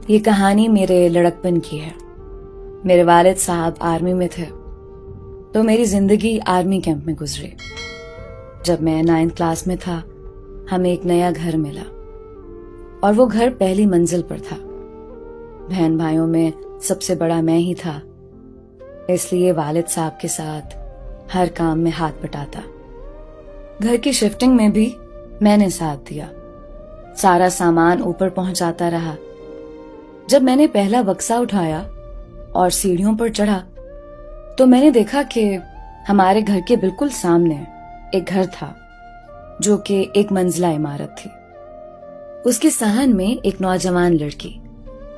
یہ کہانی میرے لڑکپن کی ہے۔ میرے والد صاحب آرمی میں تھے تو میری زندگی آرمی کیمپ میں گزری۔ جب میں 9th کلاس میں تھا ہمیں ایک نیا گھر ملا اور وہ گھر پہلی منزل پر تھا۔ بہن بھائیوں میں سب سے بڑا میں ہی تھا، اس لیے والد صاحب کے ساتھ ہر کام میں ہاتھ بٹاتا۔ گھر کی شفٹنگ میں بھی میں نے ساتھ دیا، سارا سامان اوپر پہنچاتا رہا۔ جب میں نے پہلا بکسا اٹھایا اور سیڑھیوں پر چڑھا تو میں نے دیکھا کہ ہمارے گھر کے بالکل سامنے ایک گھر تھا جو کہ ایک منزلہ عمارت تھی۔ اس کے صحن میں ایک نوجوان لڑکی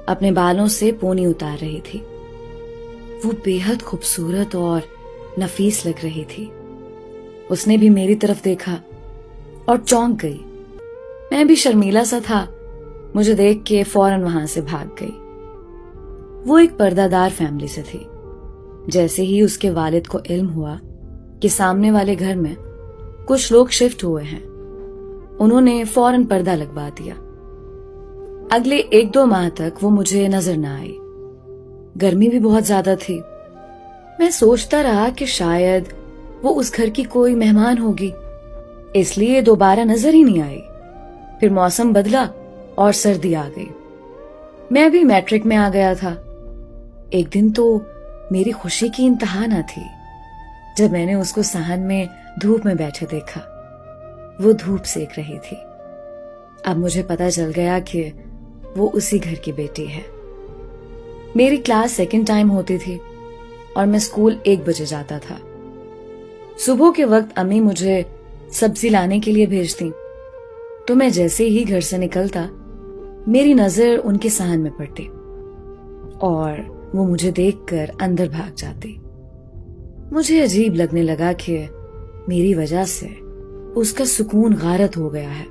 اپنے بالوں سے پونی اتار رہی تھی۔ وہ بے حد خوبصورت اور نفیس لگ رہی تھی۔ اس نے بھی میری طرف دیکھا اور چونک گئی۔ میں بھی شرمیلا سا تھا، مجھے دیکھ کے فوراً وہاں سے بھاگ گئی۔ وہ ایک پردہ دار فیملی سے تھی۔ جیسے ہی اس کے والد کو علم ہوا کہ سامنے والے گھر میں کچھ لوگ شفٹ ہوئے ہیں، انہوں نے فوراً پردہ لگوا دیا۔ اگلے 1-2 ماہ تک وہ مجھے نظر نہ آئی۔ گرمی بھی بہت زیادہ تھی۔ میں سوچتا رہا کہ شاید وہ اس گھر کی کوئی مہمان ہوگی، اس لیے دوبارہ نظر ہی نہیں آئی۔ پھر موسم بدلا اور سردی آ گئی۔ میں بھی میٹرک میں آ گیا تھا۔ ایک دن تو میری خوشی کی انتہا نہ تھی جب میں نے اس کو صحن میں دھوپ میں بیٹھے دیکھا۔ وہ دھوپ سیک رہی تھی۔ اب مجھے پتا چل گیا کہ وہ اسی گھر کی بیٹی ہے۔ میری کلاس 2nd ٹائم ہوتی تھی اور میں اسکول 1 بجے جاتا تھا۔ صبح کے وقت امی مجھے سبزی لانے کے لیے بھیجتی تو میں جیسے ہی گھر سے نکلتا میری نظر ان کے صحن میں پڑتی اور وہ مجھے دیکھ کر اندر بھاگ جاتی۔ مجھے عجیب لگنے لگا کہ میری وجہ سے اس کا سکون غارت ہو گیا ہے۔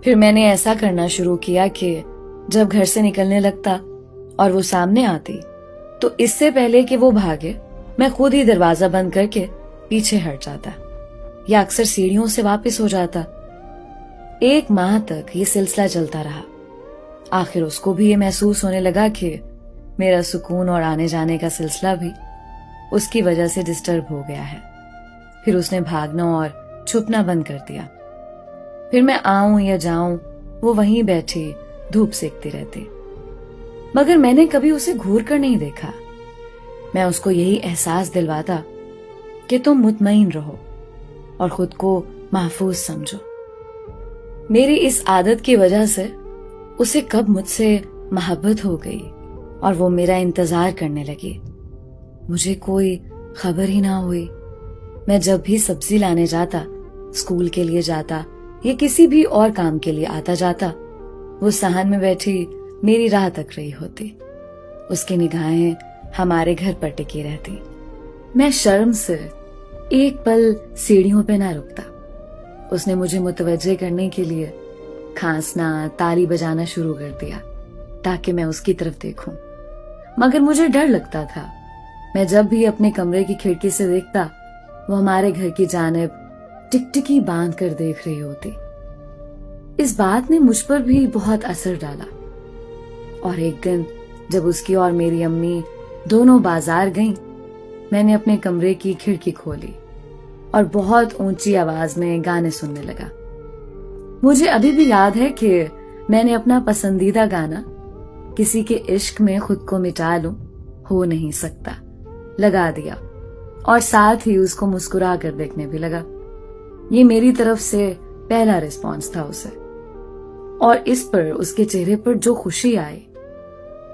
پھر میں نے ایسا کرنا شروع کیا کہ جب گھر سے نکلنے لگتا اور وہ سامنے آتی تو اس سے پہلے کہ وہ بھاگے میں خود ہی دروازہ بند کر کے پیچھے ہٹ جاتا یا اکثر سیڑھیوں سے واپس ہو جاتا۔ 1 ماہ تک یہ سلسلہ چلتا رہا۔ آخر اس کو بھی یہ محسوس ہونے لگا کہ میرا سکون اور آنے جانے کا سلسلہ بھی اس کی وجہ سے ڈسٹرب ہو گیا ہے۔ پھر اس نے بھاگنا اور چھپنا بند کر دیا۔ پھر میں آؤں یا جاؤں وہ وہیں بیٹھی دھوپ سیکتی رہتی، مگر میں نے کبھی اسے گھور کر نہیں دیکھا۔ میں اس کو یہی احساس دلواتا کہ تم مطمئن رہو اور خود کو محفوظ سمجھو۔ میری اس عادت کی وجہ سے اسے کب مجھ سے محبت ہو گئی اور وہ میرا انتظار کرنے لگی۔ مجھے کوئی خبر ہی نہ ہوئی۔ میں جب بھی سبزی لانے جاتا، اسکول کے لیے جاتا یا کسی بھی اور کام کے لیے آتا جاتا، وہ صحن میں بیٹھی میری راہ تک رہی ہوتی۔ اس کی نگاہیں ہمارے گھر پر ٹکی رہتی۔ میں شرم سے ایک پل سیڑھیوں پہ نہ رکتا۔ اس نے مجھے متوجہ کرنے کے لیے کھانسنا، تالی بجانا شروع کر دیا تاکہ میں اس کی طرف دیکھوں، مگر مجھے ڈر لگتا تھا۔ میں جب بھی اپنے کمرے کی کھڑکی سے دیکھتا وہ ہمارے گھر کی جانب ٹکٹکی باندھ کر دیکھ رہی ہوتی۔ اس بات نے مجھ پر بھی بہت اثر ڈالا اور ایک دن جب اس کی اور میری امی دونوں بازار گئیں، میں نے اپنے کمرے کی کھڑکی کھولی اور بہت اونچی آواز میں گانے سننے لگا۔ مجھے ابھی بھی یاد ہے کہ میں نے اپنا پسندیدہ گانا کسی کے عشق میں خود کو مٹا لوں ہو نہیں سکتا لگا دیا اور ساتھ ہی اس کو مسکرا کر دیکھنے بھی لگا۔ یہ میری طرف سے پہلا رسپانس تھا اسے، اور اس پر اس کے چہرے پر جو خوشی آئی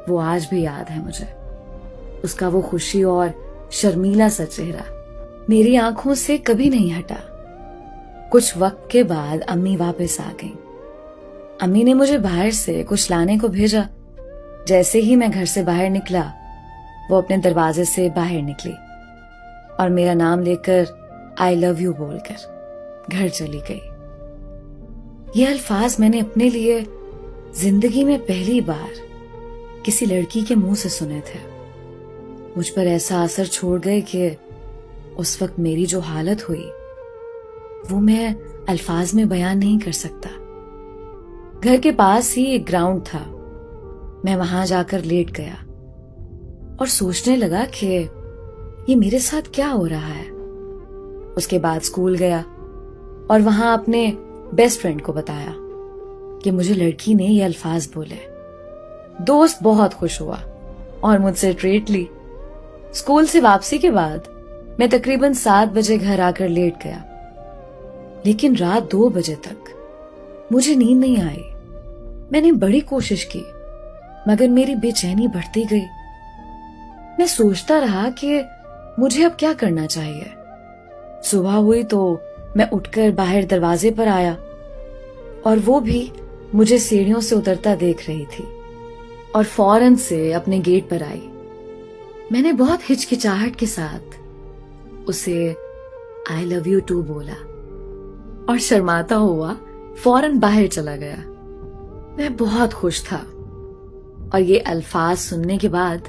وہ آج بھی یاد ہے مجھے۔ اس کا وہ خوشی اور شرمیلا سا چہرہ میری آنکھوں سے کبھی نہیں ہٹا۔ کچھ وقت کے بعد امی واپس آ گئیں۔ امی نے مجھے باہر سے کچھ لانے کو بھیجا۔ جیسے ہی میں گھر سے باہر نکلا وہ اپنے دروازے سے باہر نکلی اور میرا نام لے کر آئی لو یو بول کر گھر چلی گئی۔ یہ الفاظ میں نے اپنے لیے زندگی میں پہلی بار کسی لڑکی کے منہ سے سنے تھے۔ مجھ پر ایسا اثر چھوڑ گئے کہ اس وقت میری جو حالت ہوئی وہ میں الفاظ میں بیان نہیں کر سکتا۔ گھر کے پاس ہی ایک گراؤنڈ تھا، میں وہاں جا کر لیٹ گیا اور سوچنے لگا کہ یہ میرے ساتھ کیا ہو رہا ہے. اس کے بعد اسکول گیا اور وہاں اپنے بیسٹ فرینڈ کو بتایا کہ مجھے لڑکی نے یہ الفاظ بولے. دوست بہت خوش ہوا اور مجھ سے ٹریٹ لی. اسکول سے واپسی کے بعد میں تقریباً 7 بجے گھر آ کر لیٹ گیا، لیکن رات 2 بجے تک مجھے نیند نہیں آئی. میں نے بڑی کوشش کی مگر میری بے چینی بڑھتی گئی. میں سوچتا رہا کہ مجھے اب کیا کرنا چاہیے. صبح ہوئی تو میں اٹھ کر باہر دروازے پر آیا اور وہ بھی مجھے سیڑھیوں سے اترتا دیکھ رہی تھی اور فوراً سے اپنے گیٹ پر آئی. میں نے بہت ہچکچاہٹ کے ساتھ اسے آئی لو یو ٹو بولا اور شرماتا ہوا فوراً باہر چلا گیا. میں بہت خوش تھا اور یہ الفاظ سننے کے بعد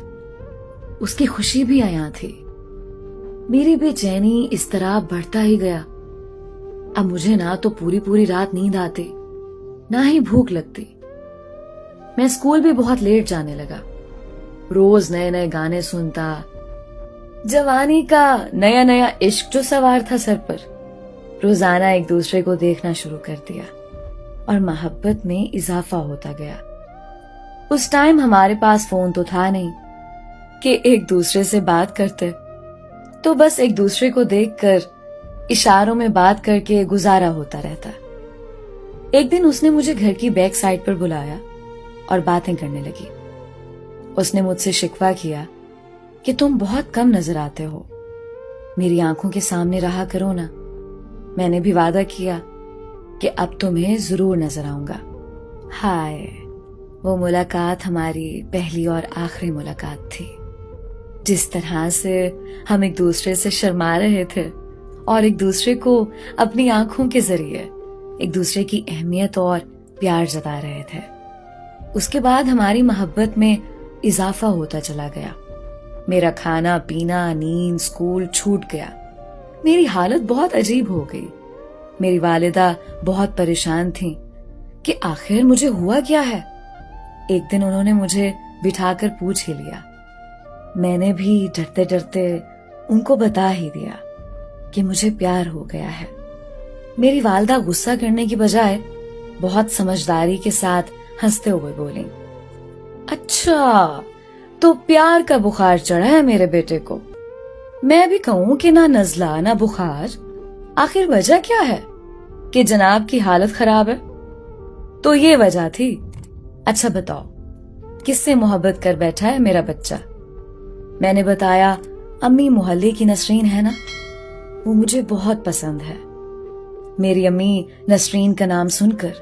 اس کی خوشی بھی عیاں تھی. میری بے چینی اس طرح بڑھتا ہی گیا. اب مجھے نہ تو پوری رات نیند آتی نہ ہی بھوک لگتی. میں اسکول بھی بہت لیٹ جانے لگا. روز نئے نئے گانے سنتا. جوانی کا نیا عشق جو سوار تھا سر پر، روزانہ ایک دوسرے کو دیکھنا شروع کر دیا اور محبت میں اضافہ ہوتا گیا. اس ٹائم ہمارے پاس فون تو تھا نہیں کہ ایک دوسرے سے بات کرتے، تو بس ایک دوسرے کو دیکھ کر اشاروں میں بات کر کے گزارا ہوتا رہتا. ایک دن اس نے مجھے گھر کی بیک سائڈ پر بلایا اور باتیں کرنے لگی. اس نے مجھ سے شکوہ کیا کہ تم بہت کم نظر آتے ہو، میری آنکھوں کے سامنے رہا کرو نا. میں نے بھی وعدہ کیا کہ اب تمہیں ضرور نظر آؤں گا. ہائے، وہ ملاقات ہماری پہلی اور آخری ملاقات تھی. جس طرح سے ہم ایک دوسرے سے شرما رہے تھے اور ایک دوسرے کو اپنی آنکھوں کے ذریعے ایک دوسرے کی اہمیت اور پیار جتا رہے تھے. اس کے بعد ہماری محبت میں اضافہ ہوتا چلا گیا. میرا کھانا پینا، نیند، اسکول چھوٹ گیا. میری حالت بہت عجیب ہو گئی. میری والدہ بہت پریشان تھیں کہ آخر مجھے ہوا کیا ہے. ایک دن انہوں نے مجھے بٹھا کر پوچھ ہی لیا. میں نے بھی ڈرتے ڈرتے ان کو بتا ہی دیا کہ مجھے پیار ہو گیا ہے. میری والدہ غصہ کرنے کی بجائے بہت سمجھداری کے ساتھ ہنستے ہوئے بولیں، اچھا تو پیار کا بخار چڑھا ہے میرے بیٹے کو. میں بھی کہوں کہ نہ نزلہ نہ بخار، آخر وجہ کیا ہے کہ جناب کی حالت خراب ہے؟ تو یہ وجہ تھی. اچھا بتاؤ کس سے محبت کر بیٹھا ہے میرا بچہ؟ میں نے بتایا، امی محلے کی نسرین ہے نا، وہ مجھے بہت پسند ہے. میری امی نسرین کا نام سن کر